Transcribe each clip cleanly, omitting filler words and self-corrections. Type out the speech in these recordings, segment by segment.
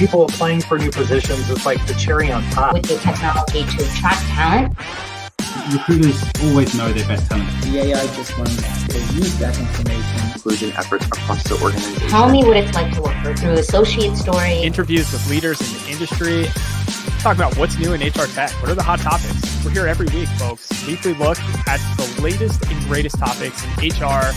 people applying for new positions is like the cherry on top. With the technology to attract talent. Recruiters always know their best talent. The AI just learned to use that information. Inclusion efforts across the organization. Tell me what it's like to work for through associate story. Interviews with leaders in the industry. Talk about what's new in HR tech. What are the hot topics? We're here every week, folks. Weekly look at the latest and greatest topics in HR.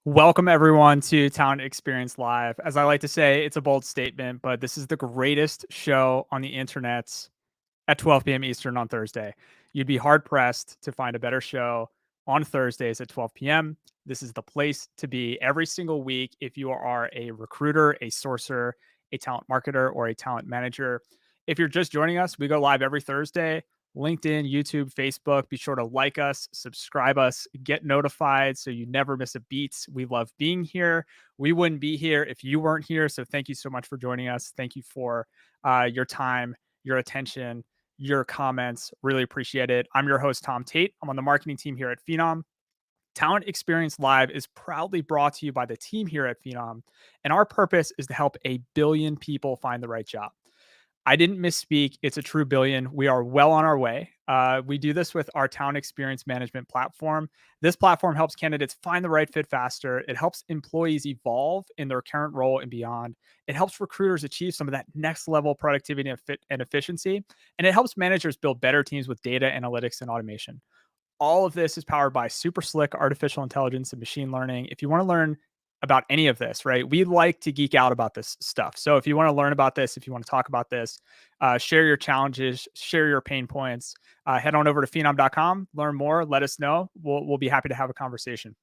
Welcome, everyone, to Talent Experience Live. As I like to say, it's a bold statement, but this is the greatest show on the internet at 12 p.m. Eastern on Thursday. You'd be hard-pressed to find a better show on Thursdays at 12 p.m. This is the place to be every single week if you are a recruiter, a sourcer, a talent marketer, or a talent manager. If you're just joining us, we go live every Thursday. LinkedIn, YouTube, Facebook. Be sure to like us, subscribe us, get notified so you never miss a beat. We love being here. We wouldn't be here if you weren't here. So thank you so much for joining us. Thank you for your time, your attention, your comments. Really appreciate it. I'm your host, Tom Tate. I'm on the marketing team here at Phenom. Talent Experience Live is proudly brought to you by the team here at Phenom. And our purpose is to help 1 billion people find the right job. I didn't misspeak. It's a true billion. We are well on our way. We do this with our talent experience management platform. This platform helps candidates find the right fit faster. It helps employees evolve in their current role and beyond. It helps recruiters achieve some of that next level productivity and efficiency. And it helps managers build better teams with data analytics and automation. All of this is powered by super slick artificial intelligence and machine learning. If you want to learn about any of this, right? We like to geek out about this stuff. So if you want to learn about this, if you want to talk about this, share your challenges, share your pain points, head on over to phenom.com, learn more, let us know. We'll be happy to have a conversation.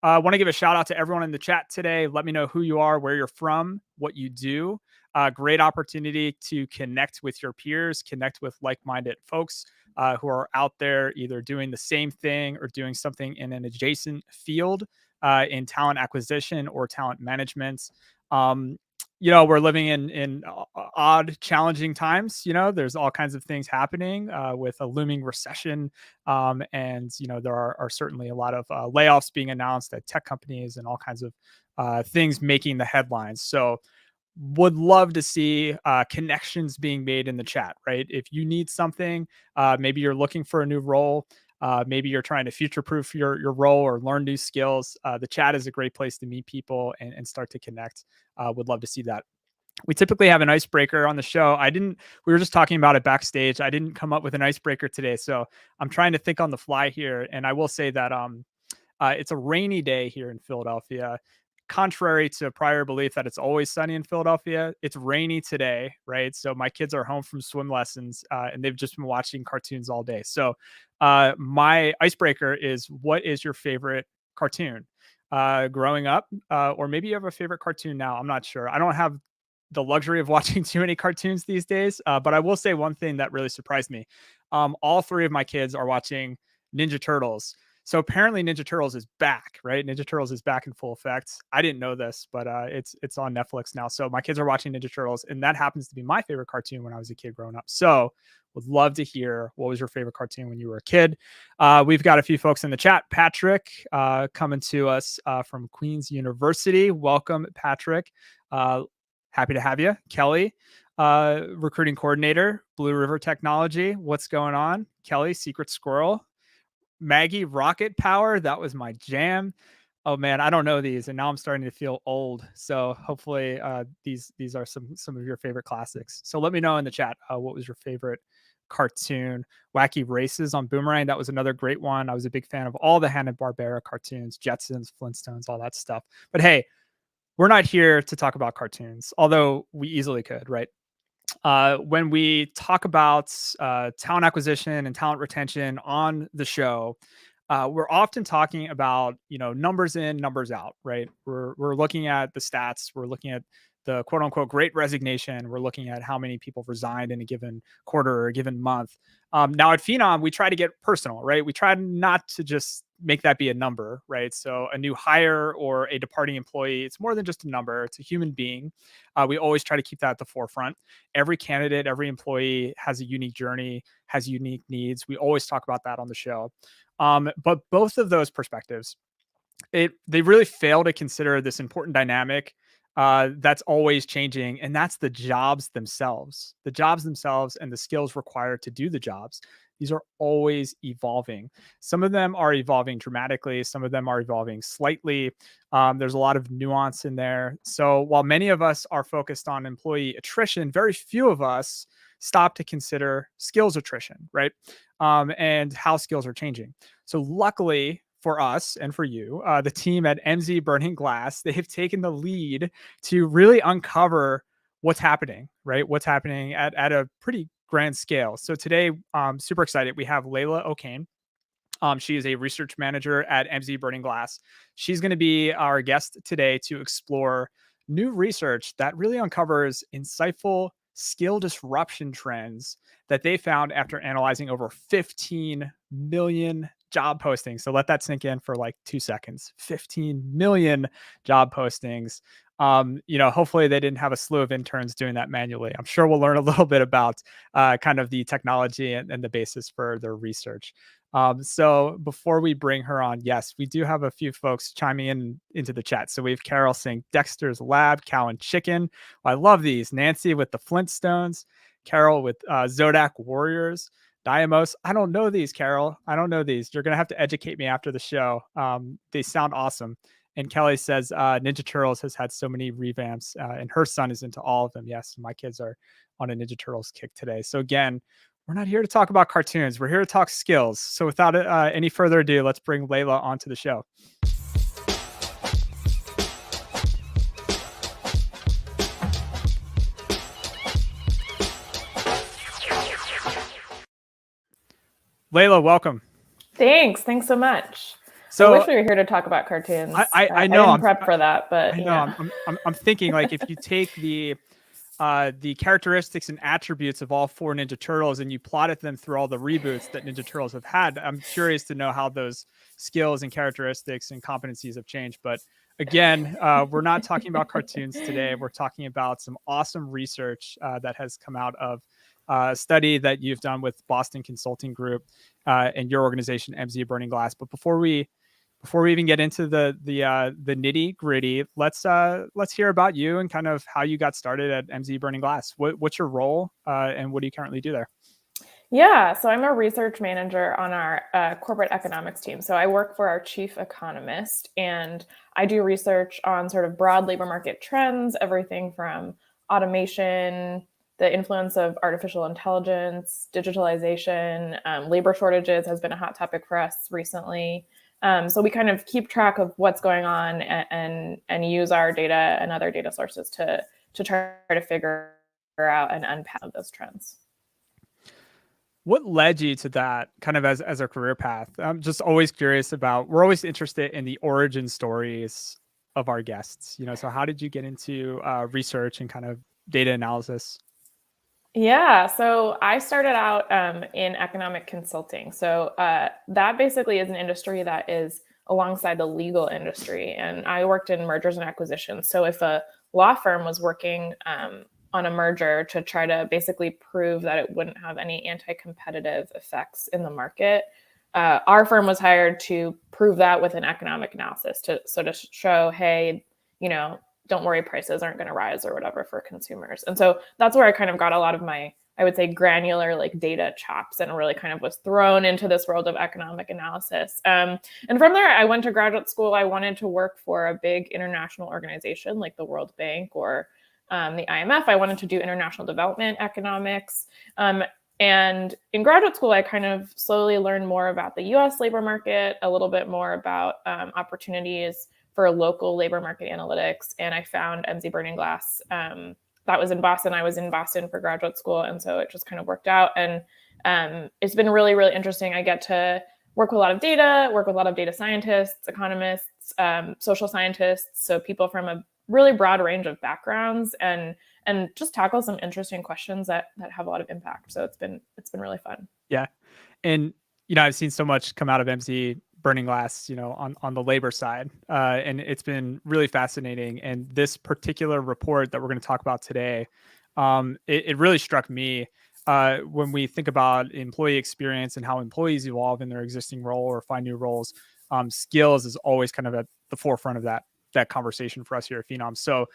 I want to give a shout out to everyone in the chat today. Let me know who you are, where you're from, what you do. Great opportunity to connect with your peers, connect with like-minded folks who are out there either doing the same thing or doing something in an adjacent field. In talent acquisition or talent management. We're living in odd, challenging times. There's all kinds of things happening with a looming recession. And there are certainly a lot of layoffs being announced at tech companies and all kinds of things making the headlines. So would love to see connections being made in the chat, right? If you need something, maybe you're looking for a new role, maybe you're trying to future-proof your role or learn new skills. The chat is a great place to meet people and start to connect. Would love to see that. We typically have an icebreaker on the show. We were just talking about it backstage. I didn't come up with an icebreaker today, so I'm trying to think on the fly here. And I will say that it's a rainy day here in Philadelphia. Contrary to prior belief that it's always sunny in Philadelphia, it's rainy today, right? So my kids are home from swim lessons and they've just been watching cartoons all day. So my icebreaker is, what is your favorite cartoon growing up? Or maybe you have a favorite cartoon now. I'm not sure. I don't have the luxury of watching too many cartoons these days, but I will say one thing that really surprised me. All 3 of my kids are watching Ninja Turtles. So apparently Ninja Turtles is back, right? Ninja Turtles is back in full effect. I didn't know this, but it's on Netflix now. So my kids are watching Ninja Turtles, and that happens to be my favorite cartoon when I was a kid growing up. So would love to hear, what was your favorite cartoon when you were a kid? We've got a few folks in the chat. Patrick coming to us from Queen's University. Welcome, Patrick. Happy to have you. Kelly, recruiting coordinator, Blue River Technology. What's going on? Kelly, Secret Squirrel. Maggie, Rocket Power. That was my jam. Oh man, I don't know these, and now I'm starting to feel old. So hopefully these are some of your favorite classics. So let me know in the chat what was your favorite cartoon. Wacky Races on Boomerang. That was another great one. I was a big fan of all the Hanna-Barbera cartoons, Jetsons, Flintstones, all that stuff. But hey, we're not here to talk about cartoons, although we easily could, right? When we talk about talent acquisition and talent retention on the show, we're often talking about, numbers in, numbers out, right? We're looking at the stats. We're looking at the quote unquote Great Resignation. We're looking at how many people resigned in a given quarter or a given month. Now at Phenom, we try to get personal, right? We try not to just make that be a number, right? So a new hire or a departing employee, it's more than just a number. It's a human being. We always try to keep that at the forefront. Every candidate, every employee has a unique journey, has unique needs. We always talk about that on the show. But both of those perspectives, they really fail to consider this important dynamic that's always changing, and that's the jobs themselves. The jobs themselves and the skills required to do the jobs. These are always evolving. Some of them are evolving dramatically. Some of them are evolving slightly. There's a lot of nuance in there. So while many of us are focused on employee attrition, very few of us stop to consider skills attrition, right? And how skills are changing. So luckily for us and for you, the team at Emsi Burning Glass, they have taken the lead to really uncover what's happening, right? What's happening at a pretty grand scale. So today, I'm super excited. We have Layla O'Kane. She is a research manager at Emsi Burning Glass. She's going to be our guest today to explore new research that really uncovers insightful skill disruption trends that they found after analyzing over 15 million job postings. So let that sink in for like 2 seconds. 15 million job postings. Hopefully they didn't have a slew of interns doing that manually. I'm sure we'll learn a little bit about kind of the technology and the basis for their research. So before we bring her on, yes, we do have a few folks chiming into the chat. So we have Carol saying Dexter's Lab, Cow and Chicken. I love these. Nancy with the Flintstones, Carol with Zodak Warriors, Diamos. I don't know these, Carol. I don't know these. You're going to have to educate me after the show. They sound awesome. And Kelly says Ninja Turtles has had so many revamps, and her son is into all of them. Yes, my kids are on a Ninja Turtles kick today. So again, we're not here to talk about cartoons. We're here to talk skills. So without any further ado, let's bring Layla onto the show. Layla, welcome. Thanks so much. So I wish we were here to talk about cartoons. I know I didn't prep for that, but I know. I'm thinking like if you take the characteristics and attributes of all 4 Ninja Turtles and you plotted them through all the reboots that Ninja Turtles have had, I'm curious to know how those skills and characteristics and competencies have changed. But again, we're not talking about cartoons today. We're talking about some awesome research that has come out of a study that you've done with Boston Consulting Group and your organization, Emsi Burning Glass. But before we even get into the nitty gritty, let's hear about you and kind of how you got started at Emsi Burning Glass. What's your role and what do you currently do there? Yeah, so I'm a research manager on our corporate economics team. So I work for our chief economist, and I do research on sort of broad labor market trends, everything from automation, the influence of artificial intelligence, digitalization, labor shortages has been a hot topic for us recently. So we kind of keep track of what's going on and use our data and other data sources to try to figure out and unpack those trends. What led you to that kind of as a career path? I'm just always curious we're always interested in the origin stories of our guests, so how did you get into research and kind of data analysis? Yeah, so I started out in economic consulting. So that basically is an industry that is alongside the legal industry. And I worked in mergers and acquisitions. So if a law firm was working on a merger to try to basically prove that it wouldn't have any anti-competitive effects in the market, our firm was hired to prove that with an economic analysis to show, hey, don't worry, prices aren't going to rise or whatever for consumers. And so that's where I kind of got a lot of my, I would say, granular like data chops, and really kind of was thrown into this world of economic analysis. And from there, I went to graduate school. I wanted to work for a big international organization like the World Bank or the IMF. I wanted to do international development economics. And in graduate school, I kind of slowly learned more about the US labor market, a little bit more about opportunities for local labor market analytics. And I found Emsi Burning Glass. That was in Boston. I was in Boston for graduate school. And so it just kind of worked out. And it's been really, really interesting. I get to work with a lot of data, work with a lot of data scientists, economists, social scientists. So people from a really broad range of backgrounds and just tackle some interesting questions that have a lot of impact. So it's been really fun. Yeah. And I've seen so much come out of Emsi Burning Glass, on the labor side. And it's been really fascinating. And this particular report that we're going to talk about today, it really struck me when we think about employee experience and how employees evolve in their existing role or find new roles. Skills is always kind of at the forefront of that conversation for us here at Phenom. So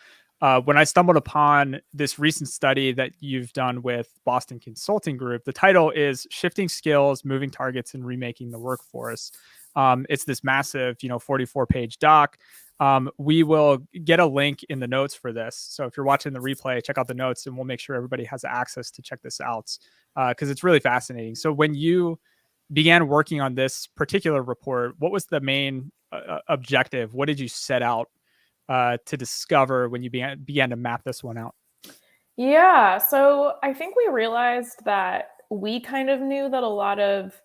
when I stumbled upon this recent study that you've done with Boston Consulting Group, the title is Shifting Skills, Moving Targets, and Remaking the Workforce. It's this massive, 44-page doc. We will get a link in the notes for this. So if you're watching the replay, check out the notes and we'll make sure everybody has access to check this out because it's really fascinating. So when you began working on this particular report, what was the main objective? What did you set out to discover when you began to map this one out? Yeah, so I think we realized that we kind of knew that a lot of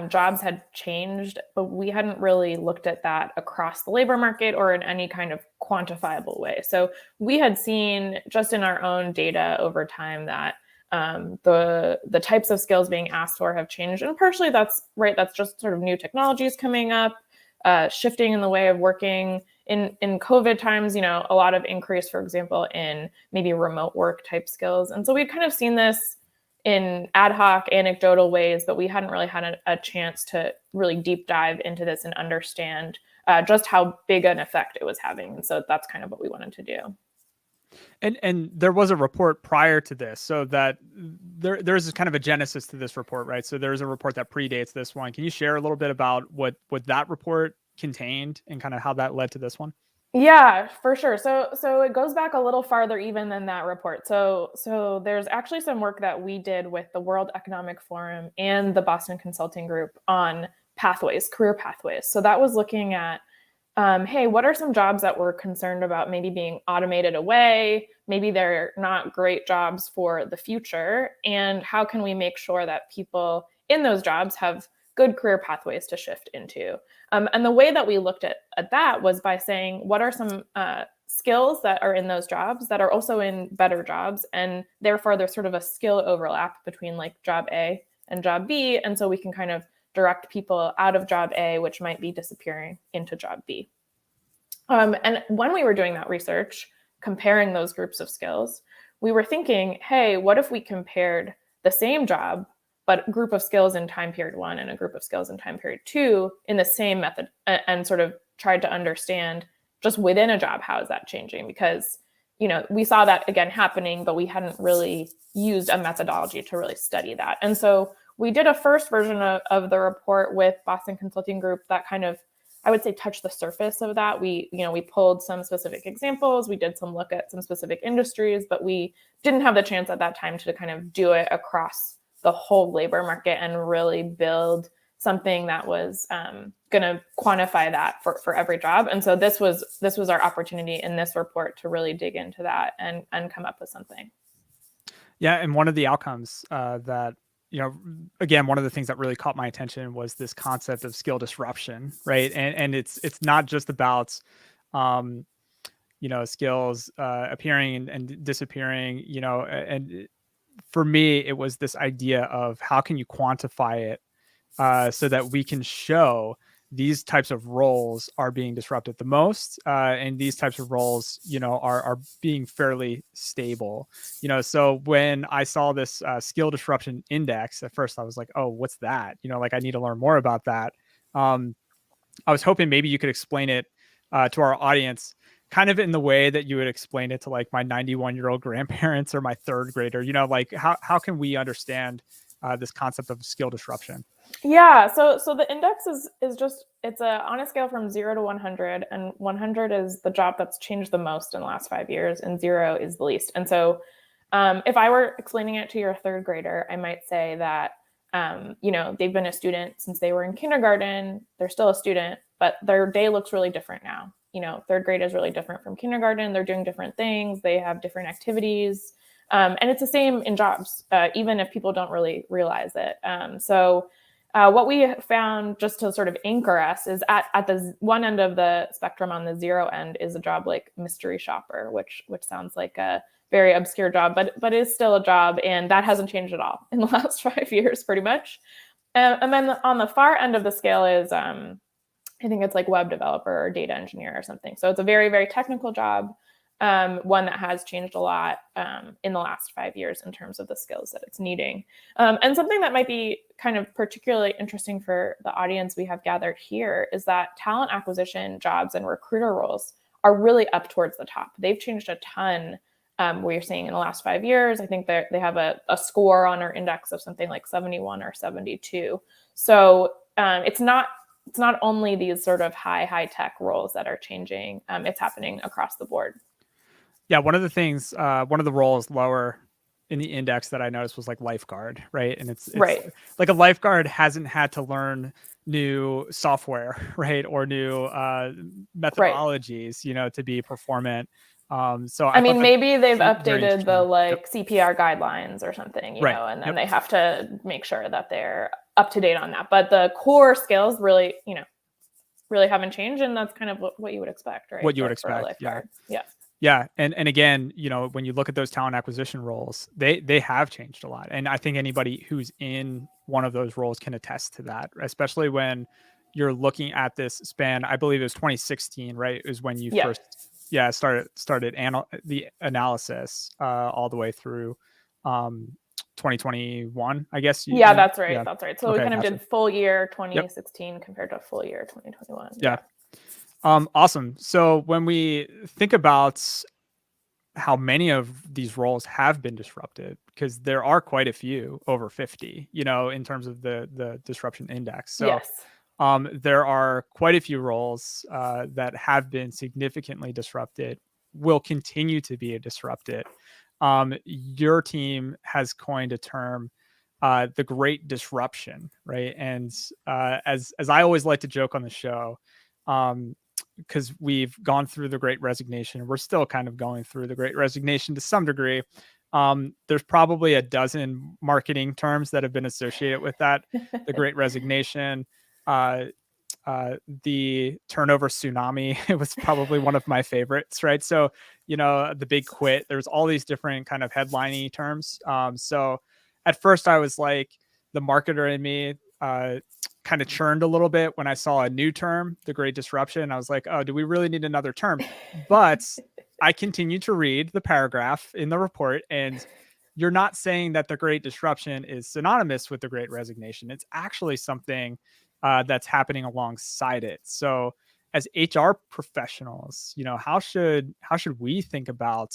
jobs had changed, but we hadn't really looked at that across the labor market or in any kind of quantifiable way. So we had seen just in our own data over time that the types of skills being asked for have changed, and partially that's right. That's just sort of new technologies coming up, shifting in the way of working. In COVID times, a lot of increase, for example, in maybe remote work type skills. And so we'd kind of seen this in ad hoc, anecdotal ways, but we hadn't really had a chance to really deep dive into this and understand just how big an effect it was having. And so that's kind of what we wanted to do. And there was a report prior to this, so that there's kind of a genesis to this report, right? So there's a report that predates this one. Can you share a little bit about what that report contained and kind of how that led to this one? Yeah, for sure. So it goes back a little farther even than that report. So there's actually some work that we did with the World Economic Forum and the Boston Consulting Group on pathways, career pathways. So that was looking at, hey, what are some jobs that we're concerned about maybe being automated away? Maybe they're not great jobs for the future. And how can we make sure that people in those jobs have good career pathways to shift into? And the way that we looked at that was by saying, what are some skills that are in those jobs that are also in better jobs? And therefore, there's sort of a skill overlap between like job A and job B. And so we can kind of direct people out of job A, which might be disappearing, into job B. And when we were doing that research, comparing those groups of skills, we were thinking, hey, what if we compared the same job, but a group of skills in time period 1 and a group of skills in time period 2 in the same method, and sort of tried to understand just within a job, how is that changing? Because, we saw that again happening, but we hadn't really used a methodology to really study that. And so we did a first version of the report with Boston Consulting Group that kind of, I would say, touched the surface of that. We pulled some specific examples. We did some look at some specific industries, but we didn't have the chance at that time to kind of do it across the whole labor market and really build something that was going to quantify that for every job. And so this was our opportunity in this report to really dig into that and come up with something. Yeah, and one of the outcomes that, again, one of the things that really caught my attention was this concept of skill disruption, right? And it's not just about skills appearing and disappearing, and for me, it was this idea of how can you quantify it so that we can show these types of roles are being disrupted the most, and these types of roles, are being fairly stable. So when I saw this skill disruption index, at first I was like, oh, what's that? I need to learn more about that. I was hoping maybe you could explain it to our audience kind of in the way that you would explain it to like my 91-year-old grandparents or my third grader. How can we understand this concept of skill disruption? Yeah, so the index is just, it's on a scale from 0 to 100, and 100 is the job that's changed the most in the last 5 years, and 0 is the least. And so if I were explaining it to your third grader, I might say that they've been a student since they were in kindergarten. They're still a student, but their day looks really different now. Third grade is really different from kindergarten. They're doing different things. They have different activities. And it's the same in jobs, even if people don't really realize it. So what we found, just to sort of anchor us, is at the one end of the spectrum, on the 0 end, is a job like mystery shopper, which sounds like a very obscure job, but is still a job. And that hasn't changed at all in the last 5 years, pretty much. And then on the far end of the scale is, I think it's like web developer or data engineer or something. So it's a very, very technical job, one that has changed a lot in the last 5 years in terms of the skills that it's needing. And something that might be kind of particularly interesting for the audience we have gathered here is that talent acquisition jobs and recruiter roles are really up towards the top. They've changed a ton. We're seeing in the last 5 years, I think they have a score on our index of something like 71 or 72. So it's not only these sort of high tech roles that are changing. It's happening across the board. Yeah, one of the things, one of the roles lower in the index that I noticed was like lifeguard, right? And it's right. Like a lifeguard hasn't had to learn new software, right, or new methodologies, you know, to be performant. So I mean, maybe they've updated the Yep. CPR guidelines or something, you Right. know, and then Yep. they have to make sure that they're up to date on that. But the core skills really, you know, really haven't changed, and that's kind of what you would expect, right? What you would For a expect, yeah. lifeguard. Yeah. Yeah, and again, you know, when you look at those talent acquisition roles, they have changed a lot, and I think anybody who's in one of those roles can attest to that, especially when you're looking at this span. I believe it was 2016, right? Is when you first, started the analysis all the way through 2021, I guess. That's right. Yeah. That's right. So Okay, we kind of gotcha. did full year 2016 compared to full year 2021. Yeah. Awesome. So when we think about how many of these roles have been disrupted, because there are quite a few over 50, you know, in terms of the disruption index. So yes. There are quite a few roles that have been significantly disrupted, will continue to be disrupted. Your team has coined a term, the Great Disruption, right? And as I always like to joke on the show, because we've gone through the Great Resignation, we're still kind of going through the Great Resignation to some degree. There's probably a dozen marketing terms that have been associated with that. The Great Resignation, the turnover tsunami, it was probably one of my favorites, right? So, you know, the big quit, there's all these different kind of headlining terms. So at first I was like, the marketer in me kind of churned a little bit when I saw a new term, the Great Disruption. I was like, oh, do we really need another term? But I continued to read the paragraph in the report, and you're not saying that the Great Disruption is synonymous with the Great Resignation. It's actually something that's happening alongside it. So as HR professionals, you know, how should we think about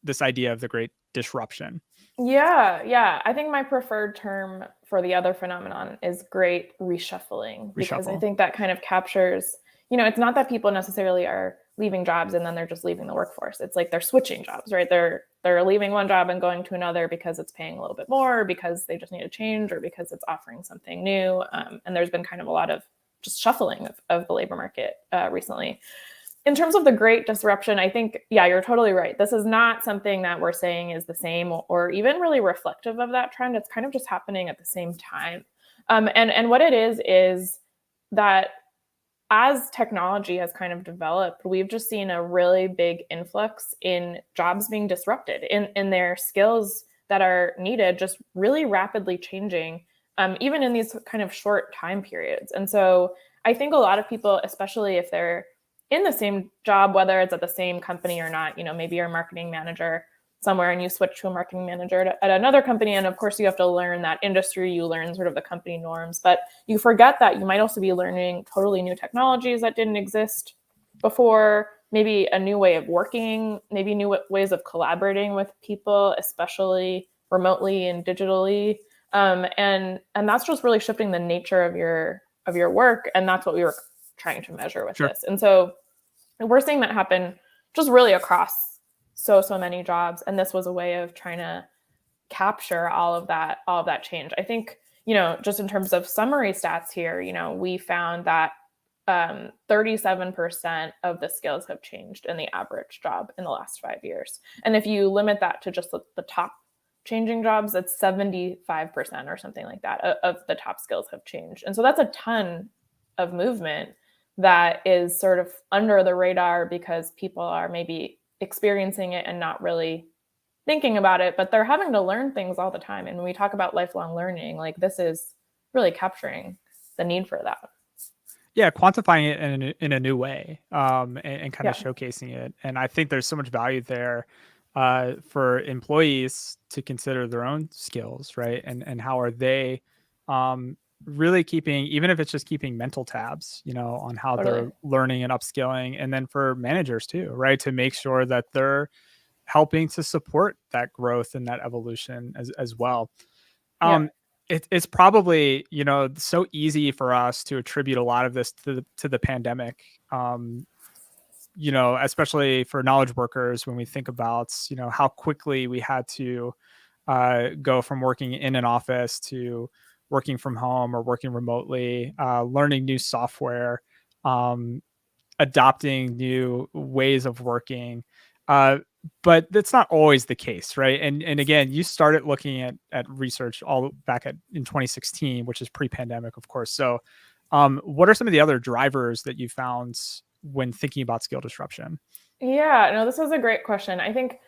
this idea of the Great Disruption? Yeah. I think my preferred term for the other phenomenon is great reshuffling, because I think that kind of captures, you know, it's not that people necessarily are leaving jobs and then they're just leaving the workforce. It's like they're switching jobs, right? They're leaving one job and going to another because it's paying a little bit more, or because they just need a change, or because it's offering something new. And there's been kind of a lot of just shuffling of the labor market recently. In terms of the Great Disruption, I think, yeah, you're totally right. This is not something that we're saying is the same or even really reflective of that trend. It's kind of just happening at the same time. And what it is that as technology has kind of developed, we've just seen a really big influx in jobs being disrupted, in their skills that are needed, just really rapidly changing, even in these kind of short time periods. And so I think a lot of people, especially if they're in the same job, whether it's at the same company or not, you know, maybe you're a marketing manager somewhere and you switch to a marketing manager at another company. And of course you have to learn that industry, you learn sort of the company norms, but you forget that you might also be learning totally new technologies that didn't exist before, maybe a new way of working, maybe new ways of collaborating with people, especially remotely and digitally. And that's just really shifting the nature of your work. And that's what we were trying to measure with this. And so we're seeing that happen just really across so many jobs. And this was a way of trying to capture all of that change. I think, you know, just in terms of summary stats here, you know, we found that 37% of the skills have changed in the average job in the last 5 years. And if you limit that to just the top changing jobs, it's 75% or something like that of the top skills have changed. And so that's a ton of movement that is sort of under the radar because people are maybe experiencing it and not really thinking about it, but they're having to learn things all the time. And when we talk about lifelong learning, like this is really capturing the need for that. Yeah, quantifying it in a new way, and kind of Yeah. showcasing it. And I think there's so much value there for employees to consider their own skills, right? And how are they really keeping, even if it's just keeping mental tabs, on how Totally. they're learning and upskilling. And then for managers too, right? To make sure that they're helping to support that growth and that evolution as well. Yeah. It's probably, so easy for us to attribute a lot of this to the pandemic. Especially for knowledge workers, when we think about, how quickly we had to go from working in an office to working from home or working remotely, learning new software, adopting new ways of working. But that's not always the case, right? And again, you started looking at research all back in 2016, which is pre-pandemic, of course. So what are some of the other drivers that you found when thinking about skill disruption? Yeah, no, this was a great question. I think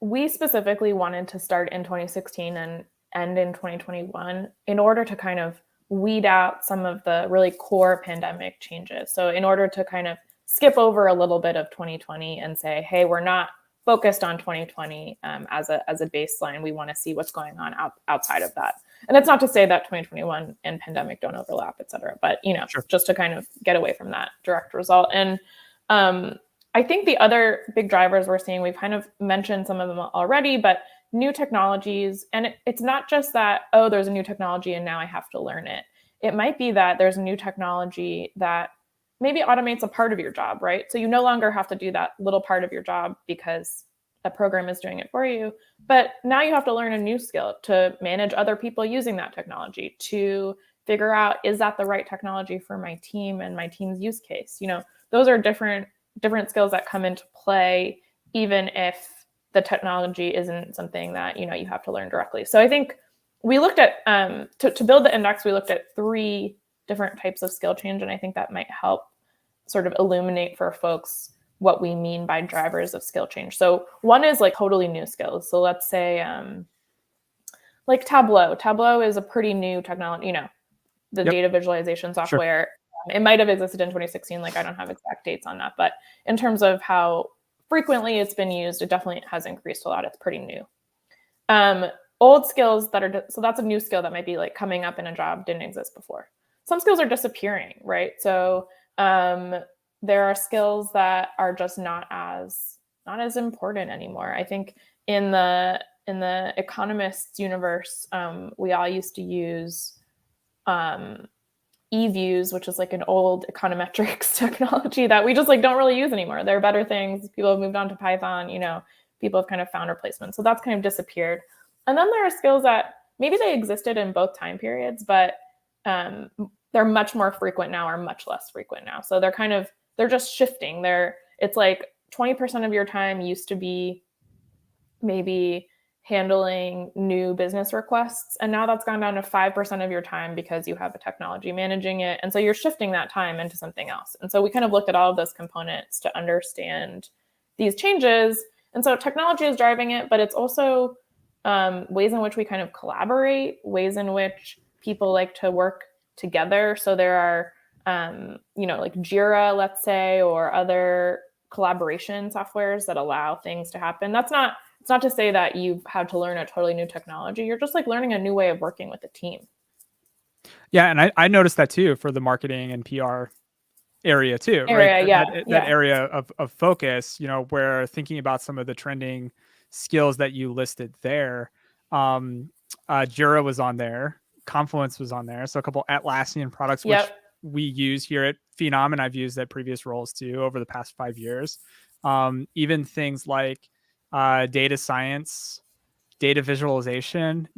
we specifically wanted to start in 2016 and end in 2021 in order to kind of weed out some of the really core pandemic changes. So in order to kind of skip over a little bit of 2020 and say, hey, we're not focused on 2020 as a baseline. We want to see what's going on outside of that. And that's not to say that 2021 and pandemic don't overlap, et cetera, but Sure. just to kind of get away from that direct result. And I think the other big drivers we're seeing, we've kind of mentioned some of them already, but new technologies. And it's not just that, oh, there's a new technology and now I have to learn it. It might be that there's a new technology that maybe automates a part of your job, right? So you no longer have to do that little part of your job because a program is doing it for you. But now you have to learn a new skill to manage other people using that technology, to figure out, is that the right technology for my team and my team's use case? Those are different skills that come into play, even if the technology isn't something that, you have to learn directly. So I think we looked at, to build the index, we looked at 3 different types of skill change. And I think that might help sort of illuminate for folks what we mean by drivers of skill change. So one is like totally new skills. So let's say like Tableau. Tableau is a pretty new technology, the data visualization software. Sure. It might have existed in 2016. Like I don't have exact dates on that, but in terms of how frequently it's been used, it definitely has increased a lot. It's pretty new. Old skills so that's a new skill that might be like coming up in a job, didn't exist before. Some skills are disappearing, right? So there are skills that are just not as important anymore. I think in the economists universe, we all used to use eViews, which is like an old econometrics technology that we just like don't really use anymore. There are better things. People have moved on to Python. People have kind of found replacements. So that's kind of disappeared. And then there are skills that maybe they existed in both time periods, but they're much more frequent now or much less frequent now. So they're just shifting. It's like 20% of your time used to be maybe handling new business requests. And now that's gone down to 5% of your time because you have a technology managing it. And so you're shifting that time into something else. And so we kind of looked at all of those components to understand these changes. And so technology is driving it, but it's also ways in which we kind of collaborate, ways in which people like to work together. So there are, like Jira, let's say, or other collaboration softwares that allow things to happen. It's not to say that you've had to learn a totally new technology. You're just like learning a new way of working with a team. Yeah. And I noticed that too for the marketing and PR area too, right? That area of focus, where thinking about some of the trending skills that you listed there, Jira was on there, Confluence was on there. So a couple Atlassian products, which we use here at Phenom, and I've used at previous roles too over the past 5 years. Even things like data science, data visualization,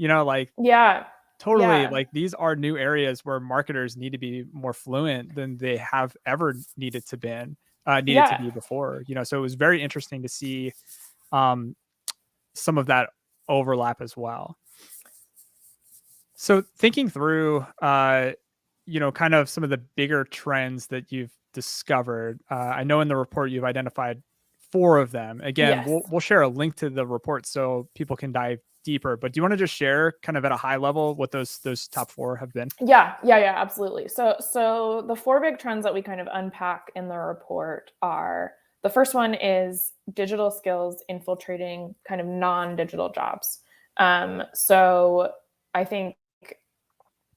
totally. Like these are new areas where marketers need to be more fluent than they have ever needed to be before. So it was very interesting to see some of that overlap as well. So thinking through, kind of some of the bigger trends that you've discovered. I know in the report you've identified 4 of them. Again, we'll share a link to the report so people can dive deeper, but do you want to just share kind of at a high level what those top 4 have been? Yeah, absolutely. So the 4 big trends that we kind of unpack in the report are, the first one is digital skills infiltrating kind of non-digital jobs. So I think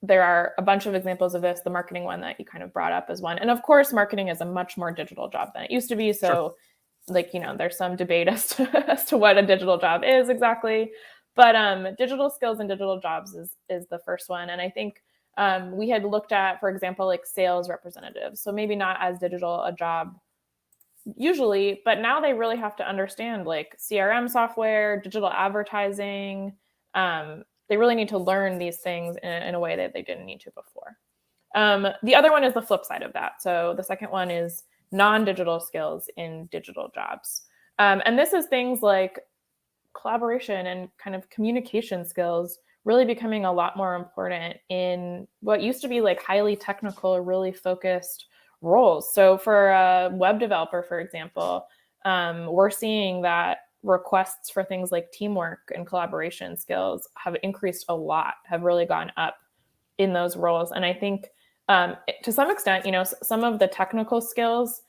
there are a bunch of examples of this. The marketing one that you kind of brought up is one. And of course, marketing is a much more digital job than it used to be. So sure. There's some debate as to what a digital job is exactly. But digital skills and digital jobs is the first one. And I think we had looked at, for example, like sales representatives. So maybe not as digital a job usually, but now they really have to understand like CRM software, digital advertising. They really need to learn these things in a way that they didn't need to before. The other one is the flip side of that. So the second one is non-digital skills in digital jobs. And this is things like collaboration and kind of communication skills really becoming a lot more important in what used to be like highly technical, really focused roles. So for a web developer, for example, we're seeing that requests for things like teamwork and collaboration skills have increased a lot, have really gone up in those roles. And I think to some extent, some of the technical skills,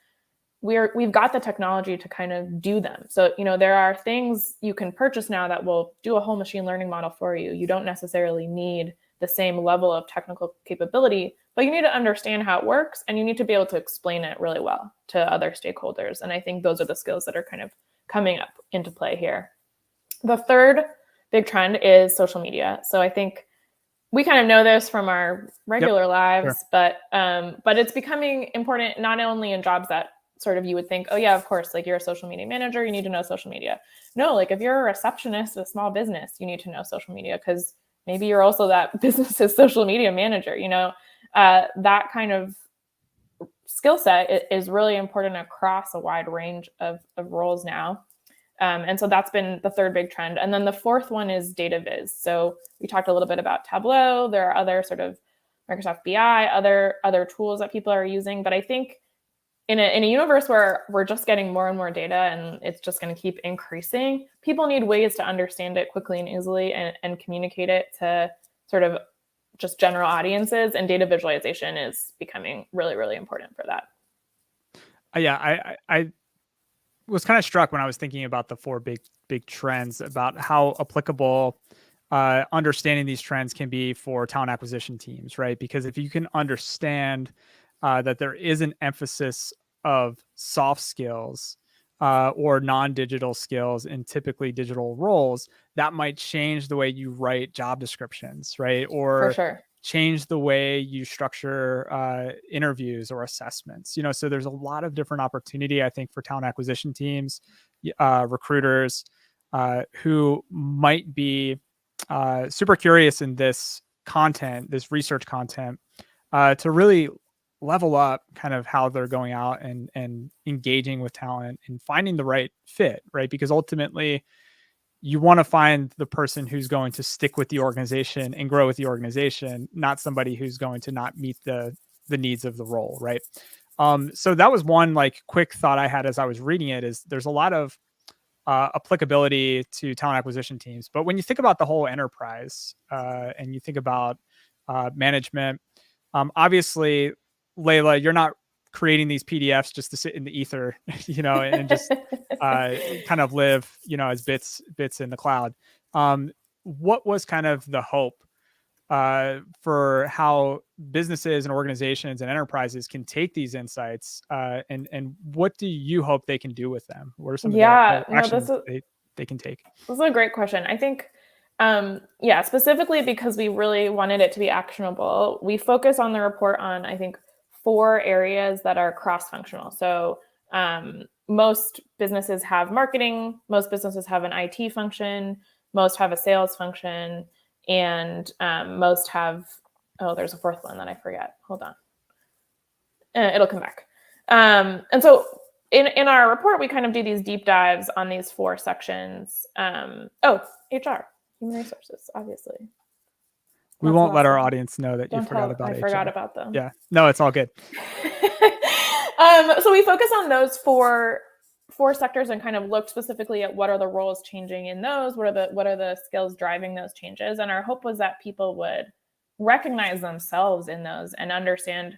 we've got the technology to kind of do them. So, there are things you can purchase now that will do a whole machine learning model for you. You don't necessarily need the same level of technical capability, but you need to understand how it works, and you need to be able to explain it really well to other stakeholders. And I think those are the skills that are kind of coming up into play here. The third big trend is social media. So I think we kind of know this from our regular lives, sure. But it's becoming important not only in jobs that sort of you would think, oh yeah, of course, like you're a social media manager, you need to know social media. No, like if you're a receptionist at a small business, you need to know social media because maybe you're also that business's social media manager. That kind of skill set is really important across a wide range of roles now. And so that's been the third big trend. And then the fourth one is data viz. So we talked a little bit about Tableau. There are other sort of Microsoft BI, other tools that people are using. But I think in a universe where we're just getting more and more data and it's just going to keep increasing, people need ways to understand it quickly and easily and communicate it to sort of just general audiences. And data visualization is becoming really, really important for that. I was kind of struck when I was thinking about the 4 big trends about how applicable understanding these trends can be for talent acquisition teams, right? Because if you can understand that there is an emphasis of soft skills or non-digital skills in typically digital roles, that might change the way you write job descriptions, right? Or for sure. Change the way you structure interviews or assessments. So there's a lot of different opportunity, I think, for talent acquisition teams, recruiters who might be super curious in this content, this research content, to really level up kind of how they're going out and engaging with talent and finding the right fit, right? Because ultimately you want to find the person who's going to stick with the organization and grow with the organization, not somebody who's going to not meet the needs of the role, right? So that was one like quick thought I had as I was reading it, is there's a lot of applicability to talent acquisition teams. But when you think about the whole enterprise and you think about management, obviously, Layla, you're not creating these PDFs just to sit in the ether, and just kind of live, as bits in the cloud. What was kind of the hope for how businesses and organizations and enterprises can take these insights and what do you hope they can do with them? What are some of the actions they can take? This is a great question. I think, specifically because we really wanted it to be actionable, we focus on the report on, I think, 4 areas that are cross-functional. So most businesses have marketing, most businesses have an IT function, most have a sales function, and most have, there's a 4th one that I forget. Hold on. It'll come back. And so in our report, we kind of do these deep dives on these 4 sections. HR, human resources, obviously. We won't let our audience know that you forgot about HR. I forgot about them. Yeah, no, it's all good. So we focus on those four 4 sectors and kind of looked specifically at what are the roles changing in those, what are the skills driving those changes. And our hope was that people would recognize themselves in those and understand,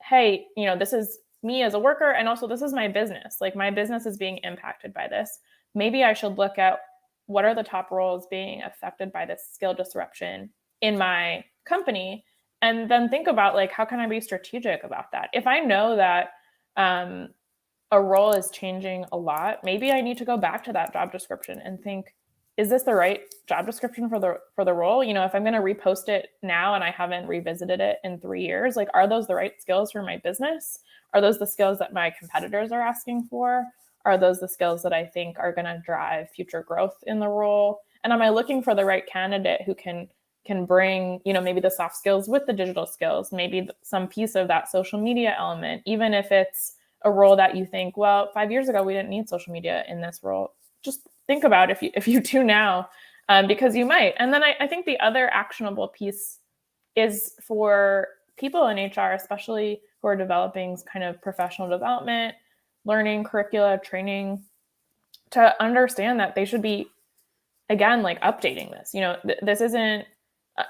hey, this is me as a worker, and also this is my business. Like, my business is being impacted by this. Maybe I should look at what are the top roles being affected by this skill disruption in my company, and then think about, like, how can I be strategic about that? If I know that a role is changing a lot, maybe I need to go back to that job description and think, is this the right job description for the role? If I'm going to repost it now and I haven't revisited it in 3 years, like, are those the right skills for my business? Are those the skills that my competitors are asking for? Are those the skills that I think are going to drive future growth in the role? And am I looking for the right candidate who can bring, maybe the soft skills with the digital skills, maybe some piece of that social media element, even if it's a role that you think, well, 5 years ago, we didn't need social media in this role. Just think about if you do now, because you might. And then I think the other actionable piece is for people in HR, especially who are developing kind of professional development, learning curricula, training, to understand that they should be, again, like, updating this. This isn't,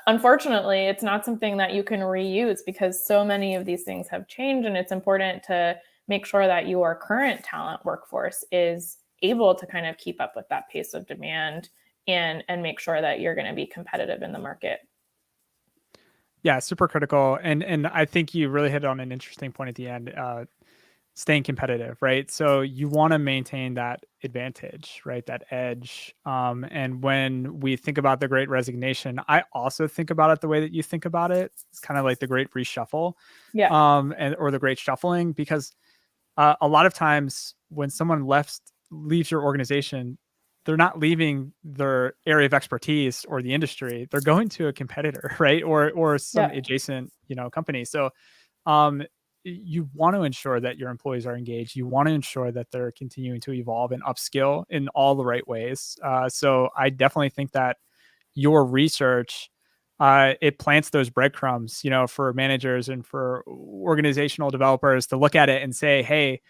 unfortunately, it's not something that you can reuse, because so many of these things have changed, and it's important to make sure that your current talent workforce is able to kind of keep up with that pace of demand and make sure that you're going to be competitive in the market. Yeah, super critical. And I think you really hit on an interesting point at the end, staying competitive, right? So you want to maintain that advantage, right? That edge. And when we think about the Great Resignation, I also think about it the way that you think about it. It's kind of like the Great Reshuffle, or the Great Shuffling, because a lot of times when someone leaves your organization, they're not leaving their area of expertise or the industry. They're going to a competitor, right? Or some adjacent, company. So you want to ensure that your employees are engaged. You want to ensure that they're continuing to evolve and upskill in all the right ways. So I definitely think that your research, it plants those breadcrumbs, for managers and for organizational developers to look at it and say, hey,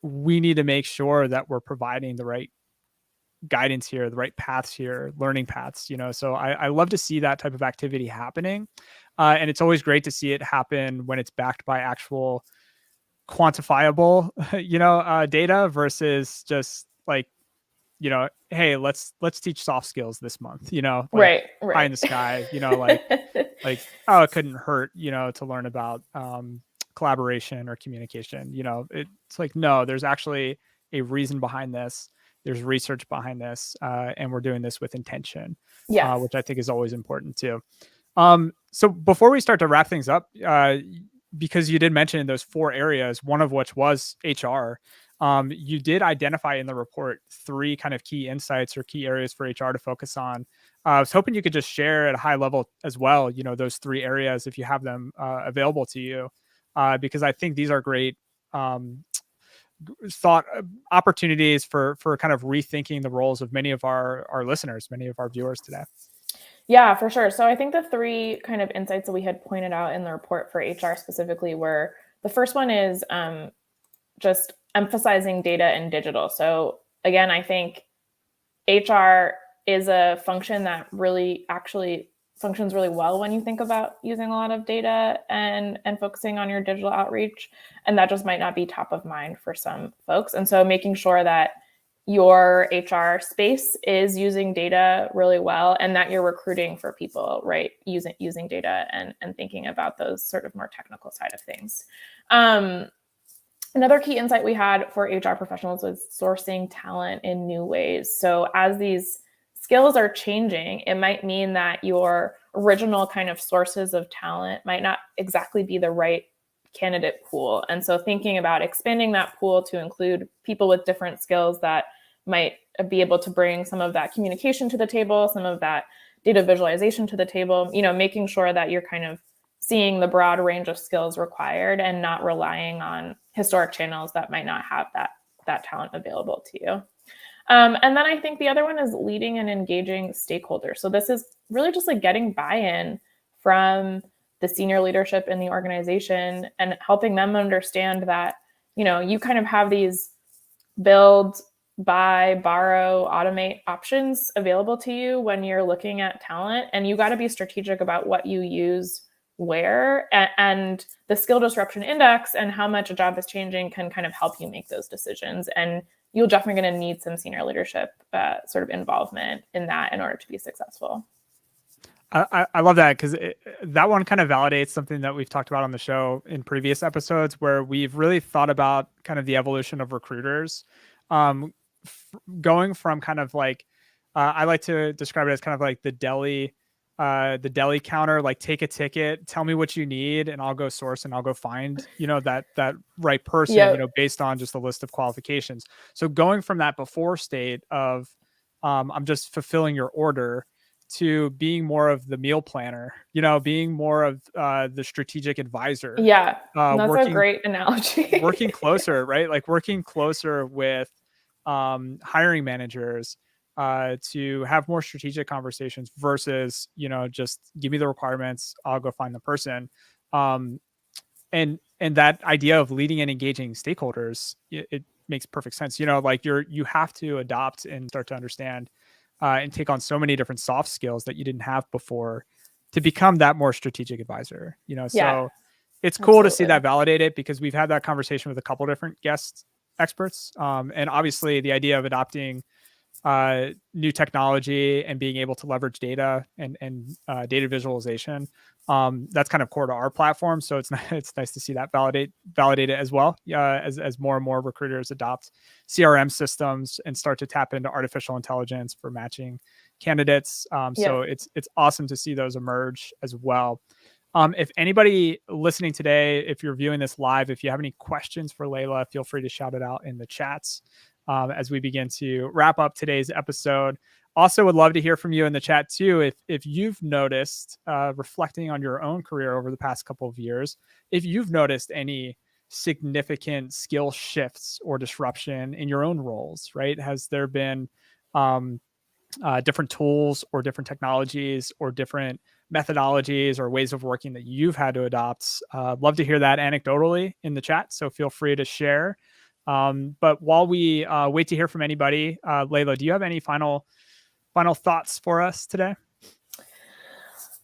we need to make sure that we're providing the right guidance here, the right paths here, learning paths, So I love to see that type of activity happening. And it's always great to see it happen when it's backed by actual quantifiable, data versus just like, hey, let's teach soft skills this month, Right. pie in the sky, like, oh, it couldn't hurt, to learn about collaboration or communication. It's like, no, there's actually a reason behind this. There's research behind this, and we're doing this with intention, which I think is always important too. So before we start to wrap things up, because you did mention those 4 areas, one of which was HR, you did identify in the report 3 kind of key insights or key areas for HR to focus on. I was hoping you could just share at a high level as well, those 3 areas, if you have them available to you, because I think these are great thought opportunities for kind of rethinking the roles of many of our listeners, many of our viewers today. Yeah, for sure. So I think the 3 kind of insights that we had pointed out in the report for HR specifically were, the first one is just emphasizing data and digital. So again, I think HR is a function that really actually functions really well when you think about using a lot of data and focusing on your digital outreach. And that just might not be top of mind for some folks. And so making sure that your HR space is using data really well, and that you're recruiting for people, right, using data and thinking about those sort of more technical side of things. Another key insight we had for HR professionals was sourcing talent in new ways. So as these skills are changing, it might mean that your original kind of sources of talent might not exactly be the right candidate pool. And so thinking about expanding that pool to include people with different skills that might be able to bring some of that communication to the table, some of that data visualization to the table, making sure that you're kind of seeing the broad range of skills required and not relying on historic channels that might not have that talent available to you. And then I think the other one is leading and engaging stakeholders. So this is really just like getting buy-in from the senior leadership in the organization and helping them understand that, you kind of have these build, buy, borrow, automate options available to you when you're looking at talent. And you got to be strategic about what you use where, and the skill disruption index and how much a job is changing can kind of help you make those decisions. And you're definitely going to need some senior leadership sort of involvement in that in order to be successful. I love that, because that one kind of validates something that we've talked about on the show in previous episodes, where we've really thought about kind of the evolution of recruiters, going from kind of like, I like to describe it as kind of like the deli counter, like take a ticket, tell me what you need, and I'll go source and I'll go find, that right person, Yep. based on just a list of qualifications. So going from that before state of, I'm just fulfilling your order, to being more of the meal planner, being more of the strategic advisor. Yeah, that's working, a great analogy. working closer, right? Like working closer with hiring managers to have more strategic conversations versus, just give me the requirements, I'll go find the person. And that idea of leading and engaging stakeholders, it makes perfect sense. Like you have to adopt and start to understand and take on so many different soft skills that you didn't have before to become that more strategic advisor. So it's cool to see that validated, because we've had that conversation with a couple different guest experts. And obviously the idea of adopting new technology and being able to leverage data and data visualization, that's kind of core to our platform. So it's nice to see that validated as well, as more and more recruiters adopt CRM systems and start to tap into artificial intelligence for matching candidates. So it's awesome to see those emerge as well. If anybody listening today, if you're viewing this live, if you have any questions for Layla, feel free to shout it out in the chats as we begin to wrap up today's episode. Also would love to hear from you in the chat too. If you've noticed, reflecting on your own career over the past couple of years, if you've noticed any significant skill shifts or disruption in your own roles, right? Has there been different tools or different technologies or different methodologies or ways of working that you've had to adopt? Love to hear that anecdotally in the chat. So feel free to share. But while we wait to hear from anybody, Layla, do you have any final thoughts for us today?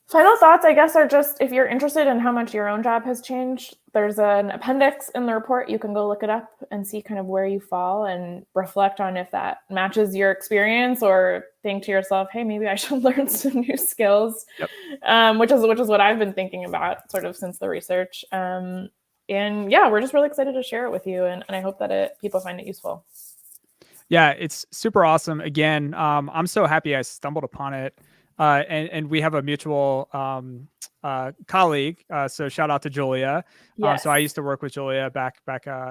Final thoughts, I guess, are just, if you're interested in how much your own job has changed, there's an appendix in the report. You can go look it up and see kind of where you fall and reflect on if that matches your experience, or think to yourself, hey, maybe I should learn some new skills, which is what I've been thinking about sort of since the research. And yeah, we're just really excited to share it with you. And I hope that people find it useful. Yeah, it's super awesome. Again, I'm so happy I stumbled upon it. And we have a mutual colleague. So shout out to Julia. Yes. So I used to work with Julia back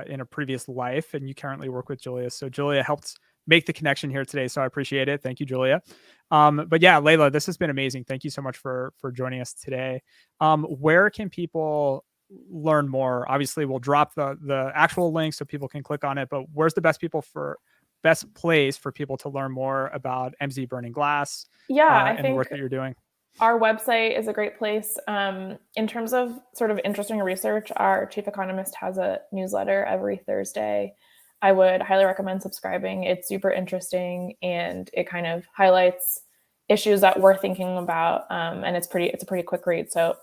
in a previous life, and you currently work with Julia. So Julia helped make the connection here today. So I appreciate it. Thank you, Julia. But yeah, Layla, this has been amazing. Thank you so much for joining us today. Where can people learn more? Obviously, we'll drop the actual link so people can click on it, but where's the best place for people to learn more about Emsi Burning Glass and the work that you're doing? Our website is a great place. In terms of sort of interesting research, our chief economist has a newsletter every Thursday. I would highly recommend subscribing. It's super interesting, and it kind of highlights issues that we're thinking about. And it's a pretty quick read. So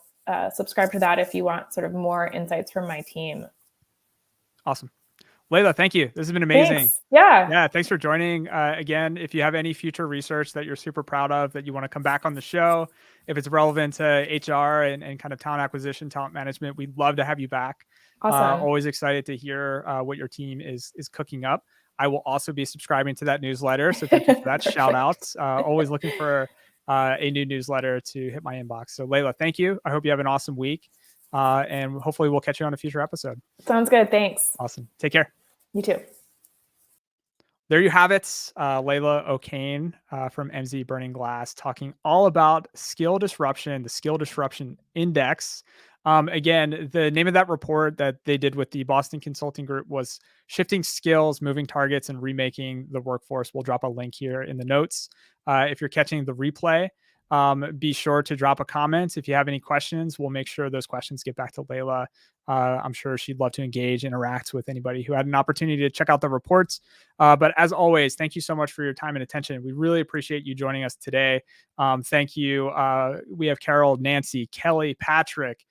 subscribe to that if you want sort of more insights from my team. Awesome. Layla, thank you. This has been amazing. Thanks. Yeah. Thanks for joining. Again, if you have any future research that you're super proud of, that you want to come back on the show, if it's relevant to HR and kind of talent acquisition, talent management, we'd love to have you back. Awesome. Always excited to hear what your team is cooking up. I will also be subscribing to that newsletter. So thank you for that shout out. Always looking for a new newsletter to hit my inbox. So Layla, thank you. I hope you have an awesome week. And hopefully we'll catch you on a future episode. Sounds good. Thanks. Awesome. Take care. You too. There you have it. Layla O'Kane from Emsi Burning Glass talking all about skill disruption, the skill disruption index. Again, the name of that report that they did with the Boston Consulting Group was Shifting Skills, Moving Targets, and Remaking the Workforce. We'll drop a link here in the notes. If you're catching the replay, Be sure to drop a comment if you have any questions. We'll make sure those questions get back to Layla. I'm sure she'd love to engage, interact with anybody who had an opportunity to check out the reports. But as always, thank you so much for your time and attention. We really appreciate you joining us today. Thank you. We have Carol, Nancy, Kelly, Patrick.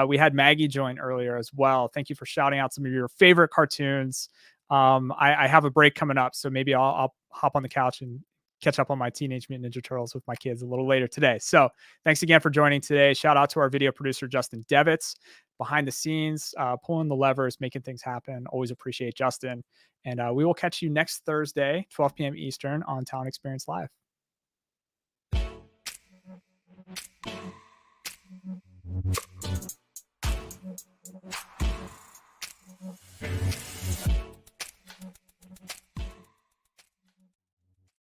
We had Maggie join earlier as well. Thank you for shouting out some of your favorite cartoons. I have a break coming up, so maybe I'll hop on the couch and catch up on my Teenage Mutant Ninja Turtles with my kids a little later today. So thanks again for joining today. Shout out to our video producer, Justin Devitz, behind the scenes, pulling the levers, making things happen. Always appreciate Justin. And we will catch you next Thursday, 12 p.m. Eastern on Talent Experience Live.